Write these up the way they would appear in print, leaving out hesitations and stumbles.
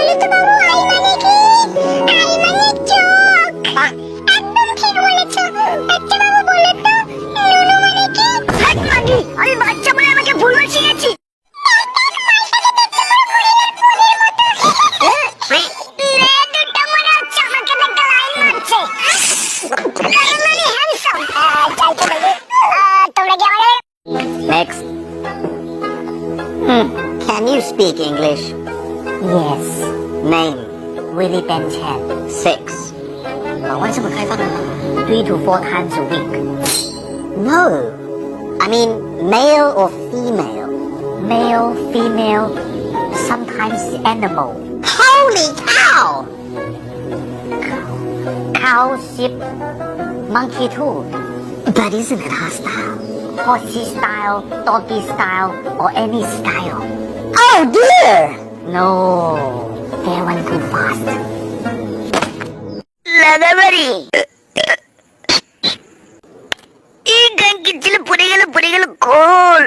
বলো তো বাবু, আই মানে কি? আই মানে চোখ। একদম ঠিক বলেছো। আচ্ছা বাবু বলো তো, নুনু মানে কি? হ্যাট মাগি, আমি বাচ্চা বলে আমাকে ভুলভাল শিখেছি। Next. Can you speak English? Yes, Name. Willie Benchen. 6. 晚上开放 3 to 4 times a week. No. I mean male or female. Male, female, sometimes animal. Holy cow! Cow, sheep, monkey too. But isn't it hostile? Horsey style, doggy style, or any style. Oh dear! No, they run too fast. লাগাবাড়ি এই টাঙ্কি ছেলে পড়ে গেল কোল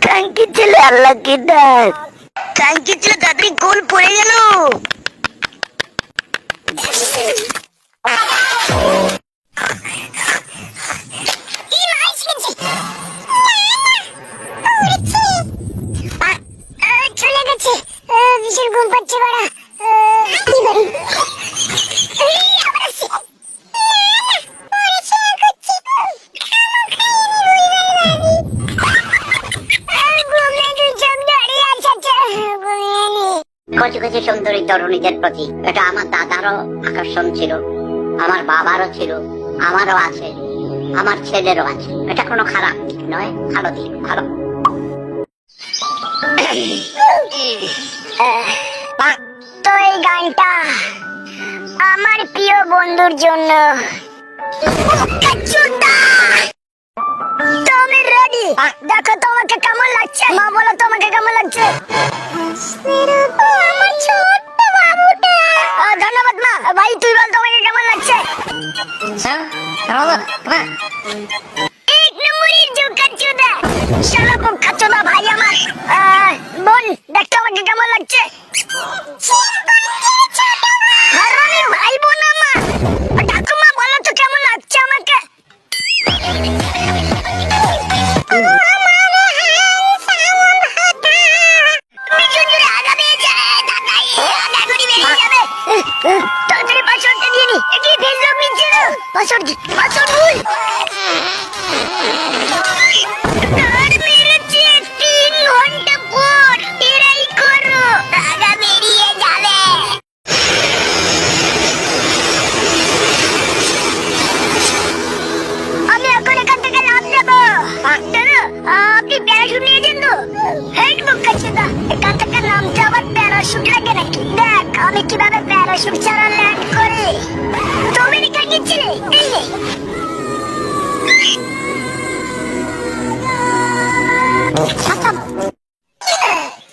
টাঙ্কি ছেলে আল্লাহকে ডাক টাঙ্কি ছেলে তাড়াতাড়ি কোল পড়ে গেল চলে গেছে। ভীষণ ঘুম পাচ্ছে বাড়া। কি করি? কচি কচি সুন্দরী তরুণীদের প্রতি এটা আমার দাদারও আকর্ষণ ছিল, আমার বাবারও ছিল, আমারও আছে, আমার ছেলেরও আছে। এটা কোনো খারাপ দিক নয়, ভালো দিক, ভালো। তো এই গানটা আমার প্রিয় বন্ধুর জন্য। তুমি রেডি? দেখো তোমাকে কেমন লাগছে। মা বলো তোমাকে কেমন লাগছে। আমার ছোট্ট বাবুটা। ধন্যবাদ মা। ভাই তুই বল তোমাকে কেমন লাগছে। এক নম্বরের জোকাচোদা, শালা বোকাচোদা ভাই আমার। বোন দেখো আমাকে কেমন লাগছে। হারামি ভাই বোন আমার। ঠাকুমা বলো তো কেমন লাগছে আমাকে। তাড়াতাড়ি পাসওয়ার্ডটা দিয়ে নি। কি ফেসবুক নিচ্ছে না পাসওয়ার্ড ভুল। আর মেরেছে 3 ঘন্টা পর এরাই করো টাকা বেরিয়ে যাবে। আমি এখন এখান থেকে লাভ নেবো। দাদা আপনি প্যারাশুট নিয়েছেন তো? হেড বুক কাছে দা এখান থেকে নামতে আবার প্যারাশুট লাগে নাকি? দেখ আমি কিভাবে প্যারাশুট ছাড়া ল্যান্ড করি। তুমি এখানে গেছিলে এই যে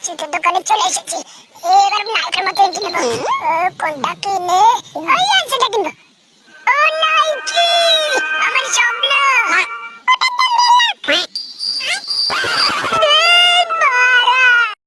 চিকেন দোকানে চলে এসেছি। এবার আমি নায়কের মতো এগিয়ে নেবো। কোনটা কিনে